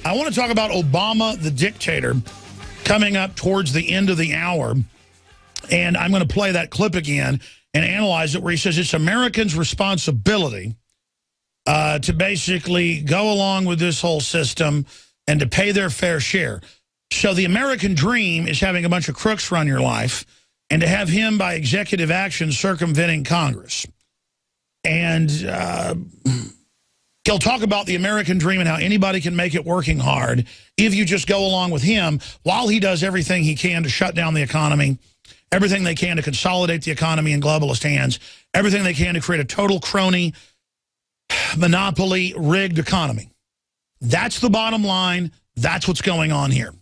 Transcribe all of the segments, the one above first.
I want to talk about Obama, the dictator, coming up towards the end of the hour. And I'm going to play that clip again and analyze it, where he says it's Americans' responsibility to basically go along with this whole system and to pay their fair share. So the American dream is having a bunch of crooks run your life and to have him, by executive action, circumventing Congress. And he'll talk about the American dream and how anybody can make it working hard if you just go along with him, while he does everything he can to shut down the economy, everything they can to consolidate the economy in globalist hands, everything they can to create a total crony, monopoly, rigged economy. That's the bottom line. That's what's going on here.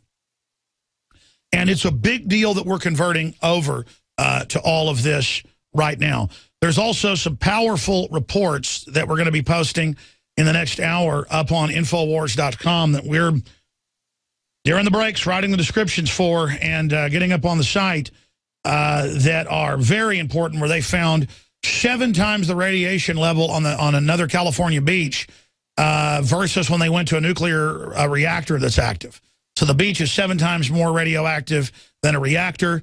And it's a big deal that we're converting over to all of this right now. There's also some powerful reports that we're going to be posting in the next hour up on INFOWARS.com that we're, during the breaks, writing the descriptions for and getting up on the site that are very important, where they found 7 times the radiation level on another California beach versus when they went to a nuclear reactor that's active. So the beach is 7 times more radioactive than a reactor.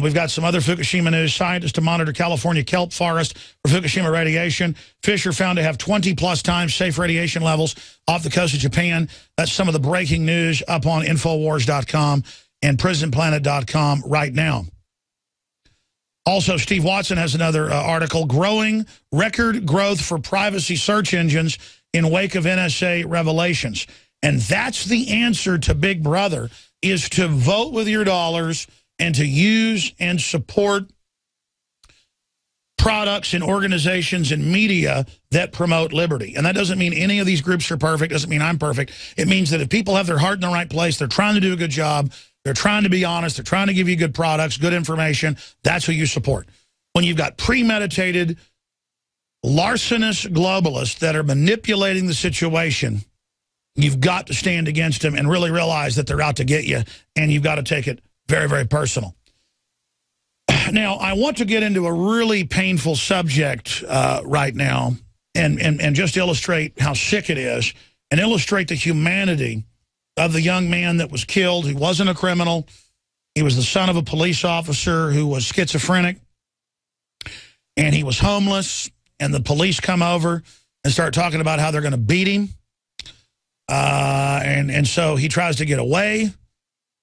We've got some other Fukushima news. Scientists to monitor California kelp forest for Fukushima radiation. Fish are found to have 20+ times safe radiation levels off the coast of Japan. That's some of the breaking news up on Infowars.com and PrisonPlanet.com right now. Also, Steve Watson has another article, Growing Record Growth for Privacy Search Engines in Wake of NSA Revelations. And that's the answer to Big Brother, is to vote with your dollars and to use and support products and organizations and media that promote liberty. And that doesn't mean any of these groups are perfect. Doesn't mean I'm perfect. It means that if people have their heart in the right place, they're trying to do a good job, they're trying to be honest, they're trying to give you good products, good information, that's who you support. When you've got premeditated, larcenous globalists that are manipulating the situation, you've got to stand against them and really realize that they're out to get you, and you've got to take it very, very personal. Now, I want to get into a really painful subject right now and just illustrate how sick it is and illustrate the humanity of the young man that was killed. He wasn't a criminal. He was the son of a police officer who was schizophrenic, and he was homeless, and the police come over and start talking about how they're going to beat him. And so he tries to get away.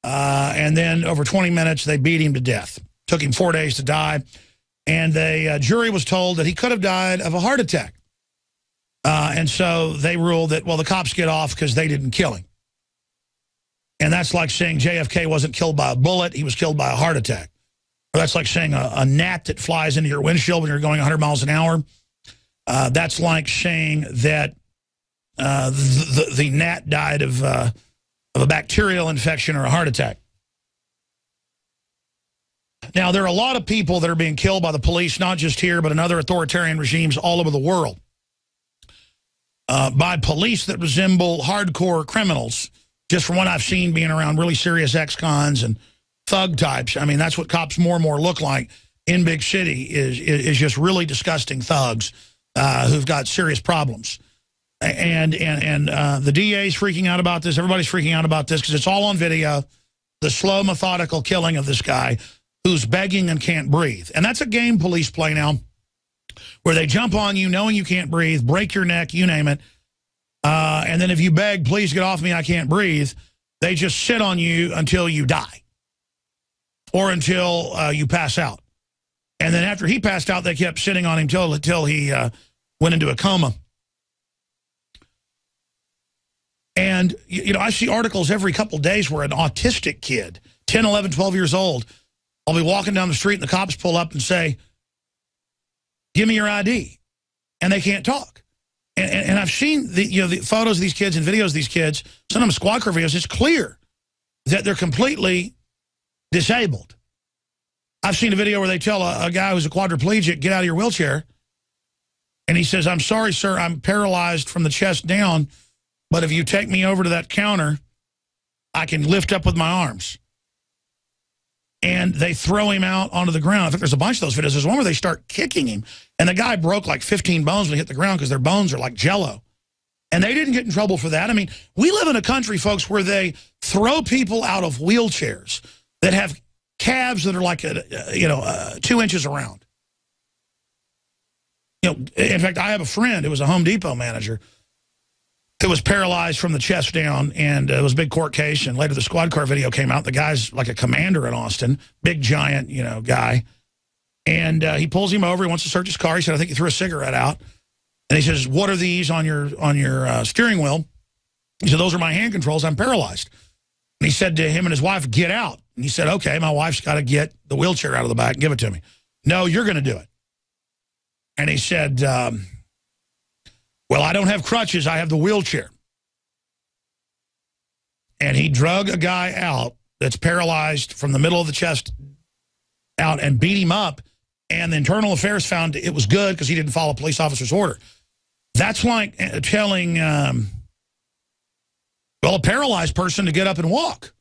And then over 20 minutes, they beat him to death. Took him 4 days to die. And the jury was told that he could have died of a heart attack. And so they ruled that, well, the cops get off because they didn't kill him. And that's like saying JFK wasn't killed by a bullet, he was killed by a heart attack. Or that's like saying a gnat that flies into your windshield when you're going 100 miles an hour. That's like saying that the gnat died of a bacterial infection or a heart attack. Now, there are a lot of people that are being killed by the police, not just here, but in other authoritarian regimes all over the world, by police that resemble hardcore criminals, just from what I've seen being around really serious ex-cons and thug types. I mean, that's what cops more and more look like in big city, is just really disgusting thugs who've got serious problems. And the DA's freaking out about this. Everybody's freaking out about this because it's all on video. The slow, methodical killing of this guy who's begging and can't breathe. And that's a game police play now, where they jump on you knowing you can't breathe, break your neck, you name it. And then if you beg, please get off me, I can't breathe, they just sit on you until you die or until you pass out. And then after he passed out, they kept sitting on him until he went into a coma. And, you know, I see articles every couple of days where an autistic kid, 10, 11, 12 years old, I'll be walking down the street and the cops pull up and say, give me your ID. And they can't talk. And I've seen the photos of these kids and videos of these kids, some of them squad car videos. It's clear that they're completely disabled. I've seen a video where they tell a guy who's a quadriplegic, get out of your wheelchair. And he says, I'm sorry, sir, I'm paralyzed from the chest down, but if you take me over to that counter, I can lift up with my arms. And they throw him out onto the ground. I think there's a bunch of those videos. There's one where they start kicking him, and the guy broke like 15 bones when he hit the ground because their bones are like jello. And they didn't get in trouble for that. I mean, we live in a country, folks, where they throw people out of wheelchairs that have calves that are like, 2 inches around. In fact, I have a friend who was a Home Depot manager who was paralyzed from the chest down, and it was a big court case. And later the squad car video came out. The guy's like a commander in Austin, big, giant, guy. And he pulls him over. He wants to search his car. He said, I think you threw a cigarette out. And he says, what are these on your steering wheel? He said, those are my hand controls. I'm paralyzed. And he said to him and his wife, get out. And he said, okay, my wife's got to get the wheelchair out of the back and give it to me. No, you're going to do it. And he said, well, I don't have crutches. I have the wheelchair. And he drug a guy out that's paralyzed from the middle of the chest out and beat him up. And the Internal Affairs found it was good because he didn't follow a police officer's order. That's like telling, a paralyzed person to get up and walk.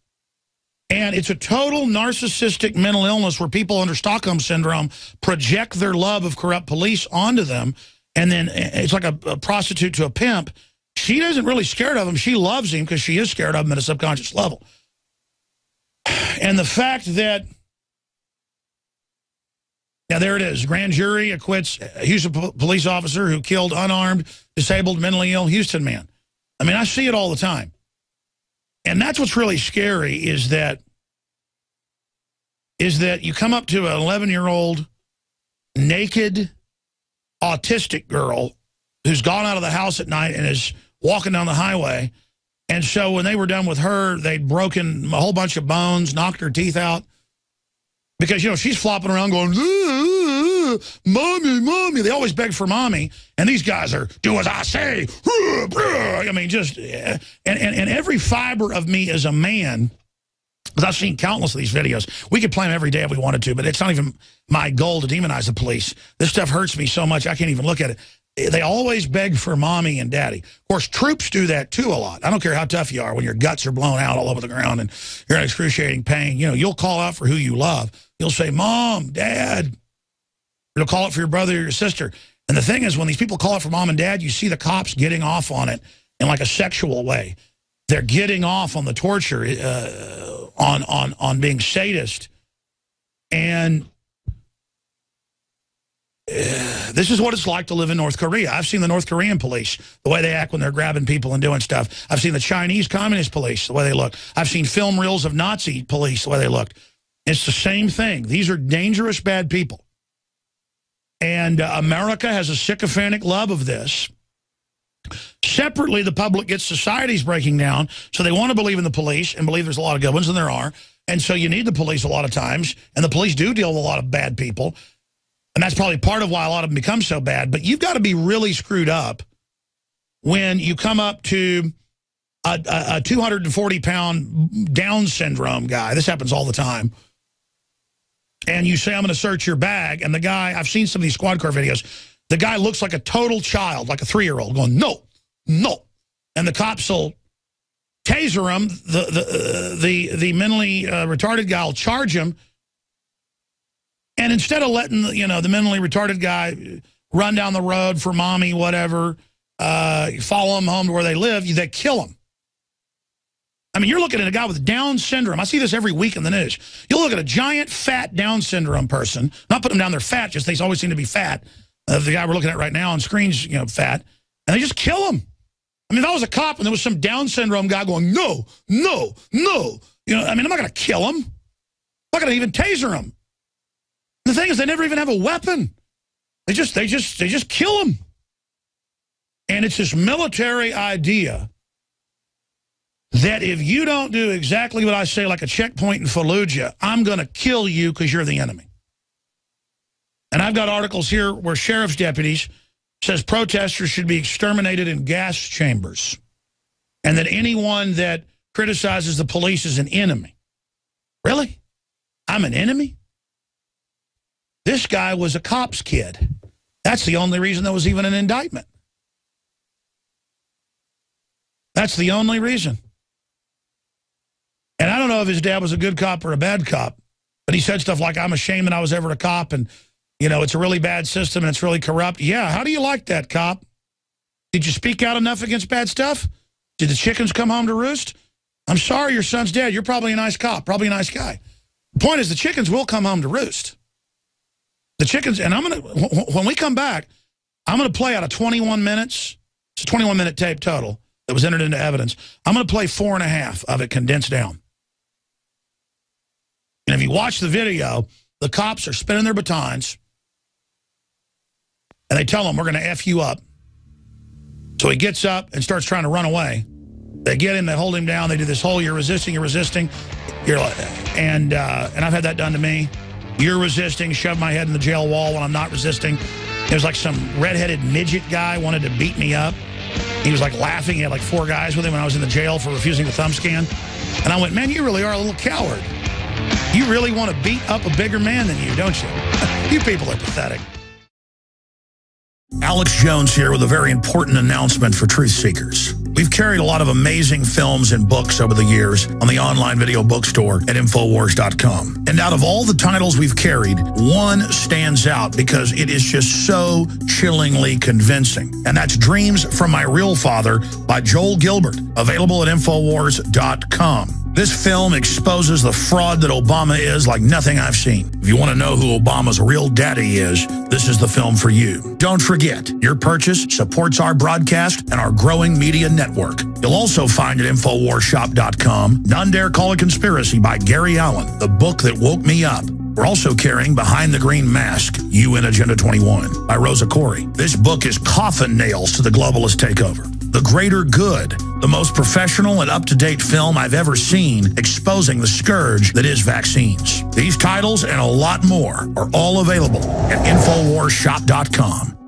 And it's a total narcissistic mental illness where people under Stockholm Syndrome project their love of corrupt police onto them. And then it's like a prostitute to a pimp. She isn't really scared of him. She loves him because she is scared of him at a subconscious level. And the fact that, now there it is, grand jury acquits a Houston police officer who killed unarmed, disabled, mentally ill Houston man. I mean, I see it all the time. And that's what's really scary is that you come up to an 11-year-old naked autistic girl who's gone out of the house at night and is walking down the highway. And so when they were done with her, they'd broken a whole bunch of bones, knocked her teeth out. Because, she's flopping around going, mommy, mommy. They always beg for mommy. And these guys are, do as I say. I mean, just, and every fiber of me as a man, because I've seen countless of these videos. We could play them every day if we wanted to, but it's not even my goal to demonize the police. This stuff hurts me so much, I can't even look at it. They always beg for mommy and daddy. Of course, troops do that too a lot. I don't care how tough you are when your guts are blown out all over the ground and you're in excruciating pain. You'll call out for who you love. You'll say, Mom, Dad. You'll call out for your brother or your sister. And the thing is, when these people call out for mom and dad, you see the cops getting off on it in like a sexual way. They're getting off on the torture, on being sadist. And this is what it's like to live in North Korea. I've seen the North Korean police, the way they act when they're grabbing people and doing stuff. I've seen the Chinese communist police, the way they look. I've seen film reels of Nazi police, the way they looked. It's the same thing. These are dangerous, bad people. And America has a sycophantic love of this. Separately, the public gets societies breaking down, so they want to believe in the police and believe there's a lot of good ones, and there are. And so you need the police a lot of times, and the police do deal with a lot of bad people. And that's probably part of why a lot of them become so bad. But you've got to be really screwed up when you come up to a 240-pound Down syndrome guy. This happens all the time. And you say, I'm going to search your bag. And the guy, I've seen some of these squad car videos, the guy looks like a total child, like a 3-year-old, going, no, no. And the cops will taser him. The mentally retarded guy will charge him. And instead of letting, the mentally retarded guy run down the road for mommy, whatever, follow him home to where they live, they kill him. I mean, you're looking at a guy with Down syndrome. I see this every week in the news. You look at a giant, fat Down syndrome person, not putting them down, they're fat, just they always seem to be fat. The guy we're looking at right now on screen's, fat. And they just kill him. I mean, if I was a cop and there was some Down syndrome guy going, no, no, no. I'm not going to kill him. I'm not going to even taser him. The thing is, they never even have a weapon. They just kill him. And it's this military idea that if you don't do exactly what I say, like a checkpoint in Fallujah, I'm going to kill you because you're the enemy. And I've got articles here where sheriff's deputies says protesters should be exterminated in gas chambers, and that anyone that criticizes the police is an enemy. Really? I'm an enemy? This guy was a cop's kid. That's the only reason there was even an indictment. That's the only reason. And I don't know if his dad was a good cop or a bad cop, but he said stuff like, I'm ashamed that I was ever a cop, and, it's a really bad system and it's really corrupt. Yeah, how do you like that, cop? Did you speak out enough against bad stuff? Did the chickens come home to roost? I'm sorry your son's dead. You're probably a nice cop, probably a nice guy. The point is the chickens will come home to roost. The chickens, and when we come back, I'm going to play out of 21 minutes. It's a 21-minute tape total that was entered into evidence. I'm going to play 4.5 of it condensed down. And if you watch the video, the cops are spinning their batons, and they tell him, we're going to F you up. So he gets up and starts trying to run away. They get him, they hold him down, they do this whole, you're resisting. You're like, and I've had that done to me. You're resisting, shove my head in the jail wall when I'm not resisting. There's like some redheaded midget guy wanted to beat me up. He was like laughing. He had like 4 guys with him when I was in the jail for refusing the thumb scan. And I went, man, you really are a little coward. You really want to beat up a bigger man than you, don't you? You people are pathetic. Alex Jones here with a very important announcement for truth seekers. We've carried a lot of amazing films and books over the years on the online video bookstore at INFOWARS.com. And out of all the titles we've carried, one stands out because it is just so chillingly convincing. And that's Dreams from My Real Father by Joel Gilbert, available at INFOWARS.com. This film exposes the fraud that Obama is like nothing I've seen. If you want to know who Obama's real daddy is, this is the film for you. Don't forget, your purchase supports our broadcast and our growing media network. You'll also find at InfoWarsShop.com None Dare Call a Conspiracy by Gary Allen, the book that woke me up. We're also carrying Behind the Green Mask, UN Agenda 21 by Rosa Corey. This book is coffin nails to the globalist takeover. The Greater Good, the most professional and up-to-date film I've ever seen exposing the scourge that is vaccines. These titles and a lot more are all available at InfoWarsShop.com.